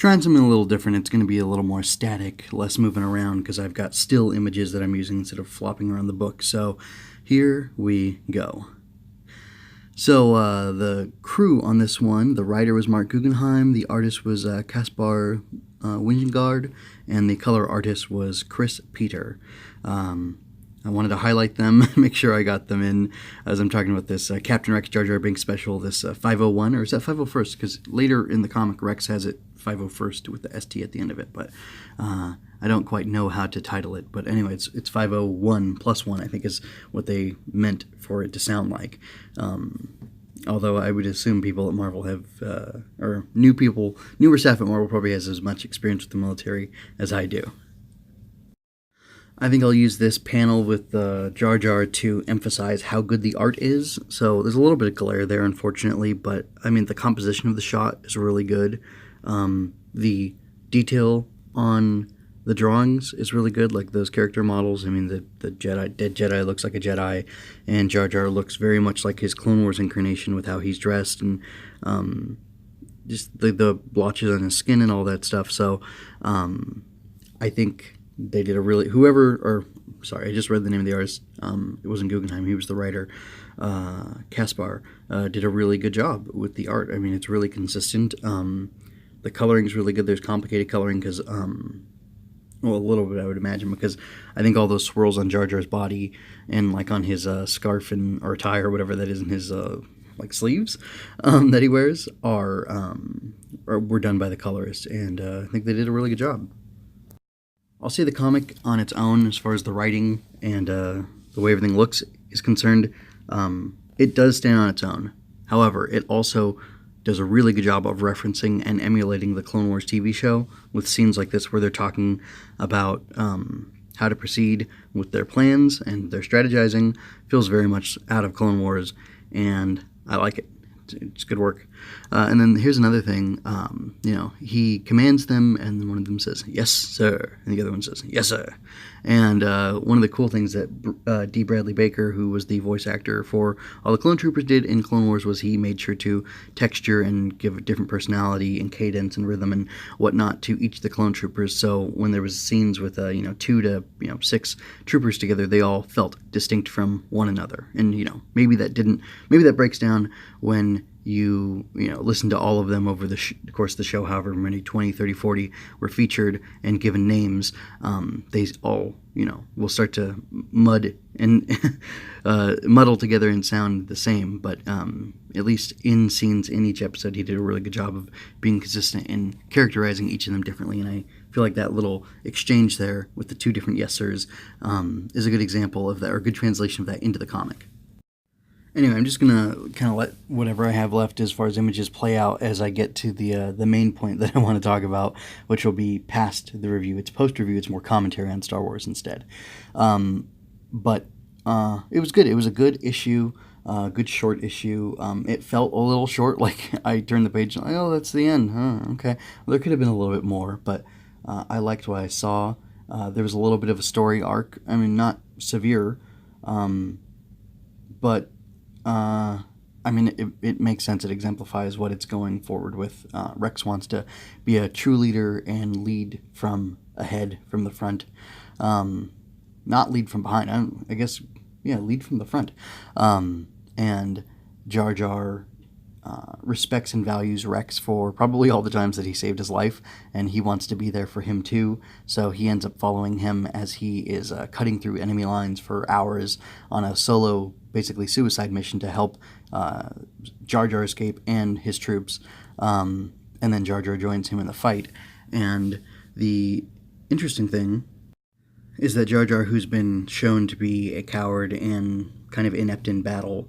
trying something a little different. It's going to be a little more static, less moving around, because I've got still images that I'm using instead of flopping around the book. So here we go. So the crew on this one, the writer was Marc Guggenheim, the artist was Caspar Wijngaard, and the color artist was Cris. I wanted to highlight them, make sure I got them in as I'm talking about this Captain Rex Jar Binks special, this 501, or is that 501st? Because later in the comic, Rex has it 501st with the ST at the end of it, but I don't quite know how to title it. But anyway, it's 501 plus 1, I think, is what they meant for it to sound like. Although I would assume people at Marvel have, or newer staff at Marvel probably has as much experience with the military as I do. I think I'll use this panel with Jar Jar to emphasize how good the art is. So there's a little bit of glare there, unfortunately, but I mean, the composition of the shot is really good. The detail on the drawings is really good, like those character models. I mean, the dead Jedi looks like a Jedi, and Jar Jar looks very much like his Clone Wars incarnation with how he's dressed, and just the blotches on his skin and all that stuff. So I think they did a really, I just read the name of the artist. It wasn't Guggenheim, he was the writer. Caspar did a really good job with the art. I mean, it's really consistent. The coloring is really good. There's complicated coloring because, well, a little bit I would imagine, because I think all those swirls on Jar Jar's body and like on his scarf or tie or whatever that is in his like sleeves that he wears were done by the colorist, and I think they did a really good job. I'll say the comic on its own, as far as the writing and the way everything looks is concerned, it does stand on its own. However, it also does a really good job of referencing and emulating the Clone Wars TV show with scenes like this where they're talking about how to proceed with their plans and their strategizing. Feels very much out of Clone Wars, and I like it. It's good work. And then here's another thing. He commands them, and then one of them says, "Yes, sir," and the other one says, "Yes, sir." And one of the cool things that D. Bradley Baker, who was the voice actor for all the Clone Troopers, did in Clone Wars was he made sure to texture and give a different personality and cadence and rhythm and whatnot to each of the Clone Troopers. So when there was scenes with 2 to 6 troopers together, they all felt distinct from one another. And maybe that breaks down when you listen to all of them over the course of the show, however many, 20, 30, 40 were featured and given names. They all, will start to muddle together and sound the same. But at least in scenes in each episode, he did a really good job of being consistent in characterizing each of them differently. And I feel like that little exchange there with the 2 different yes sirs is a good example of that, or a good translation of that into the comic. Anyway, I'm just going to kind of let whatever I have left as far as images play out as I get to the main point that I want to talk about, which will be past the review. It's post-review. It's more commentary on Star Wars instead. But it was good. It was a good issue, good short issue. It felt a little short, like I turned the page and oh, that's the end. Huh, okay. Well, there could have been a little bit more, but I liked what I saw. There was a little bit of a story arc. I mean, not severe, but it makes sense. It exemplifies what it's going forward with. Rex wants to be a true leader and lead from ahead, from the front. Not lead from behind. Lead from the front. And Jar Jar respects and values Rex for probably all the times that he saved his life, and he wants to be there for him too. So he ends up following him as he is cutting through enemy lines for hours on a solo, basically suicide mission to help Jar Jar escape and his troops. And then Jar Jar joins him in the fight. And the interesting thing is that Jar Jar, who's been shown to be a coward and kind of inept in battle,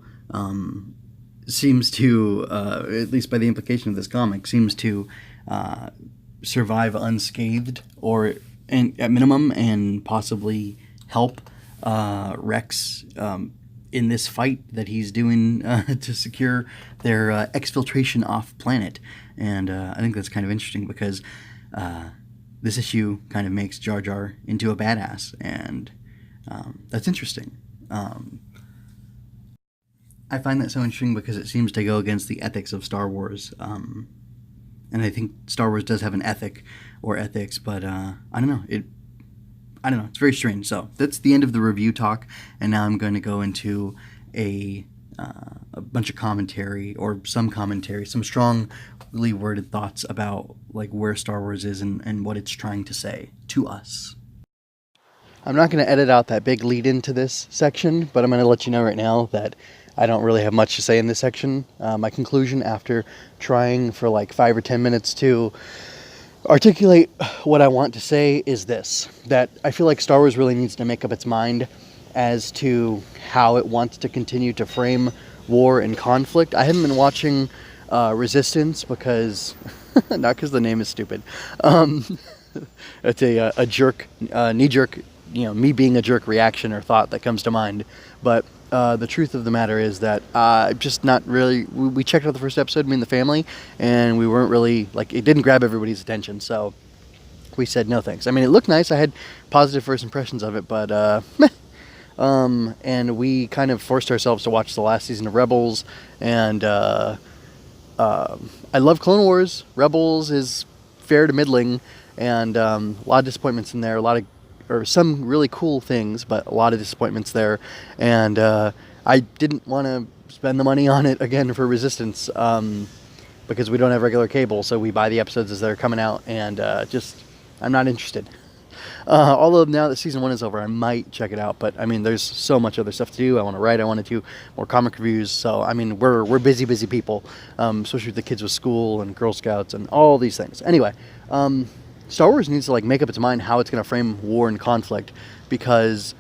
seems to, at least by the implication of this comic, seems to survive unscathed, or at minimum, and possibly help Rex in this fight that he's doing to secure their exfiltration off planet. And I think that's kind of interesting because this issue kind of makes Jar Jar into a badass, and that's interesting. I find that so interesting because it seems to go against the ethics of Star Wars. And and I think Star Wars does have an ethic or ethics, but I don't know. I don't know. It's very strange. So that's the end of the review talk, and now I'm going to go into a bunch of commentary, or some commentary, some strongly worded thoughts about like where Star Wars is and what it's trying to say to us. I'm not going to edit out that big lead into this section, but I'm going to let you know right now that I don't really have much to say in this section. My conclusion after trying for like 5 or 10 minutes to articulate what I want to say is this, that I feel like Star Wars really needs to make up its mind as to how it wants to continue to frame war and conflict. I haven't been watching Resistance because, not because the name is stupid. It's a jerk, knee-jerk, me being a jerk reaction or thought that comes to mind. But the truth of the matter is that just not really, we checked out the first episode, me and the family, and we weren't really, like, it didn't grab everybody's attention, so we said no thanks. I mean, it looked nice, I had positive first impressions of it, but meh. And we kind of forced ourselves to watch the last season of Rebels, and I love Clone Wars. Rebels is fair to middling, and a lot of disappointments in there, some really cool things, but a lot of disappointments there, and I didn't want to spend the money on it again for Resistance, because we don't have regular cable, so we buy the episodes as they're coming out, and I'm not interested. Although now that season 1 is over, I might check it out, but I mean, there's so much other stuff to do. I want to write, I want to do more comic reviews, so I mean, we're busy people, especially with the kids with school and Girl Scouts and all these things. Anyway, Star Wars needs to like make up its mind how it's going to frame war and conflict, because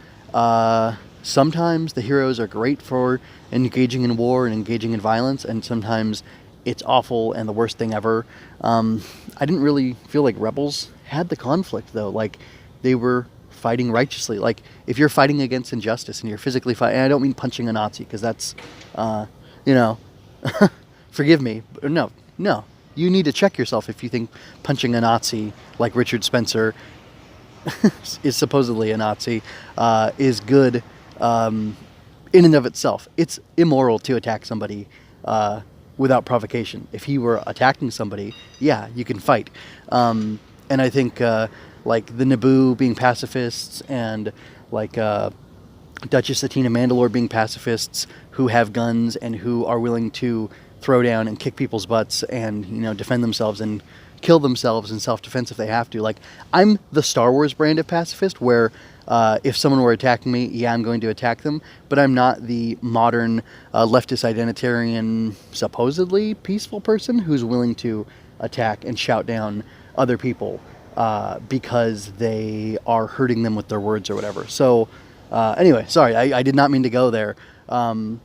sometimes the heroes are great for engaging in war and engaging in violence, and sometimes it's awful and the worst thing ever. I didn't really feel like Rebels had the conflict, though. Like, they were fighting righteously. Like, if you're fighting against injustice and you're physically fighting, and I don't mean punching a Nazi, because that's, forgive me, but no. You need to check yourself if you think punching a Nazi, like Richard Spencer is supposedly a Nazi, is good in and of itself. It's immoral to attack somebody without provocation. If he were attacking somebody, yeah, you can fight. And I think like the Naboo being pacifists, and like Duchess Satine Mandalore being pacifists who have guns and who are willing to throw down and kick people's butts and defend themselves and kill themselves in self-defense if they have to. Like, I'm the Star Wars brand of pacifist, where if someone were attacking me, yeah, I'm going to attack them, but I'm not the modern leftist identitarian, supposedly peaceful person who's willing to attack and shout down other people because they are hurting them with their words or whatever. So anyway, sorry, I did not mean to go there. I'm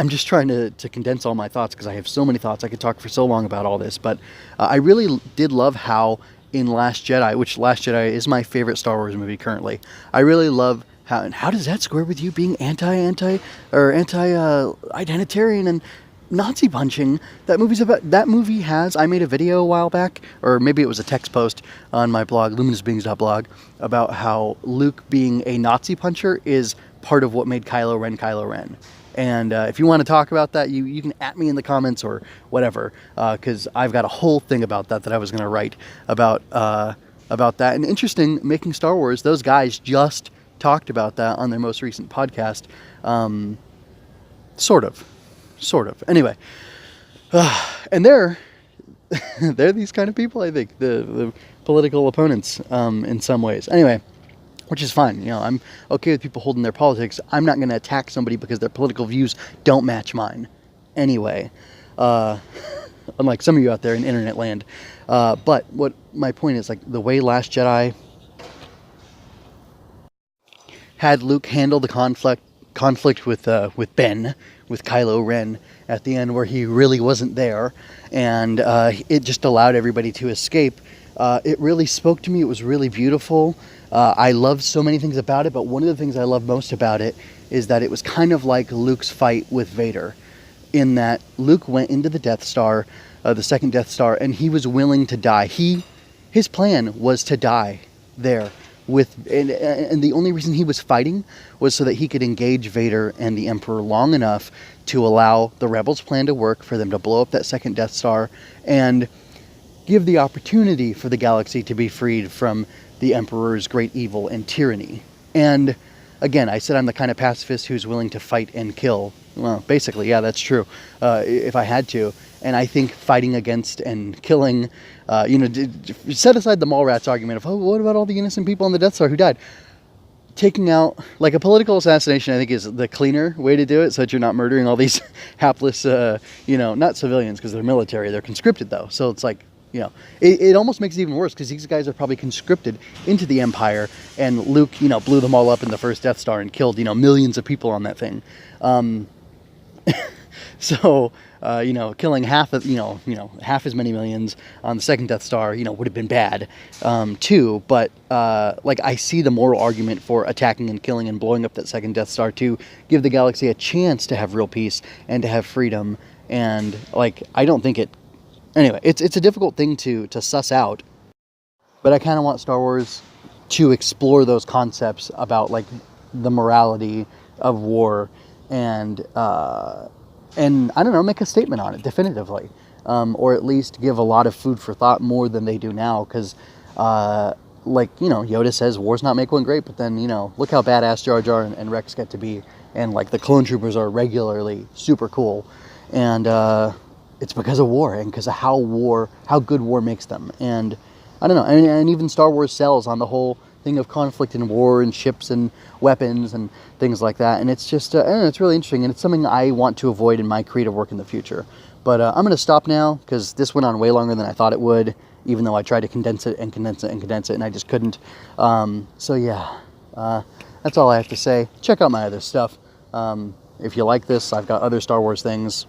just trying to condense all my thoughts, because I have so many thoughts. I could talk for so long about all this, but I really did love how in Last Jedi, which Last Jedi is my favorite Star Wars movie currently, I really love how, and how does that square with you being anti-identitarian and Nazi punching? That movie has, I made a video a while back, or maybe it was a text post on my blog, luminousbeings.blog, about how Luke being a Nazi puncher is part of what made Kylo Ren. And if you want to talk about that, you can at me in the comments or whatever, because I've got a whole thing about that I was going to write about that. And interesting, Making Star Wars, those guys just talked about that on their most recent podcast. Sort of. Anyway, and they're these kind of people, I think, the political opponents in some ways. Anyway, which is fine. I'm okay with people holding their politics. I'm not going to attack somebody because their political views don't match mine. Anyway, unlike some of you out there in internet land. But what my point is, like, the way Last Jedi had Luke handle the conflict with Ben, with Kylo Ren at the end, where he really wasn't there, and it just allowed everybody to escape. It really spoke to me. It was really beautiful. I loved so many things about it, but one of the things I love most about it is that it was kind of like Luke's fight with Vader, in that Luke went into the Death Star, the second Death Star, and he was willing to die. His plan was to die there and the only reason he was fighting was so that he could engage Vader and the Emperor long enough to allow the Rebels' plan to work, for them to blow up that second Death Star, and give the opportunity for the galaxy to be freed from the Emperor's great evil and tyranny. And again, I said I'm the kind of pacifist who's willing to fight and kill. Well, basically, yeah, that's true, if I had to. And I think fighting against and killing, set aside the Mallrats argument of, oh, what about all the innocent people on the Death Star who died? Taking out, like, a political assassination, I think, is the cleaner way to do it, so that you're not murdering all these hapless, not civilians, because they're military, they're conscripted, though. So it's like, it almost makes it even worse, because these guys are probably conscripted into the Empire, and Luke, blew them all up in the first Death Star and killed, millions of people on that thing. So, killing half as many millions on the second Death Star, would have been bad, too. But, I see the moral argument for attacking and killing and blowing up that second Death Star to give the galaxy a chance to have real peace and to have freedom. And, I don't think anyway, it's a difficult thing to suss out. But I kind of want Star Wars to explore those concepts about, the morality of war and I don't know, make a statement on it definitively, or at least give a lot of food for thought, more than they do now, because Yoda says war's not make one great, but then look how badass Jar Jar and Rex get to be, and the clone troopers are regularly super cool, and it's because of war, and because of how good war makes them. And I don't know, and even Star Wars sells on the whole thing of conflict and war and ships and weapons and things like that. And it's just, it's really interesting, and it's something I want to avoid in my creative work in the future. But I'm going to stop now, because this went on way longer than I thought it would, even though I tried to condense it, and I just couldn't. So yeah, that's all I have to say. Check out my other stuff. If you like this, I've got other Star Wars things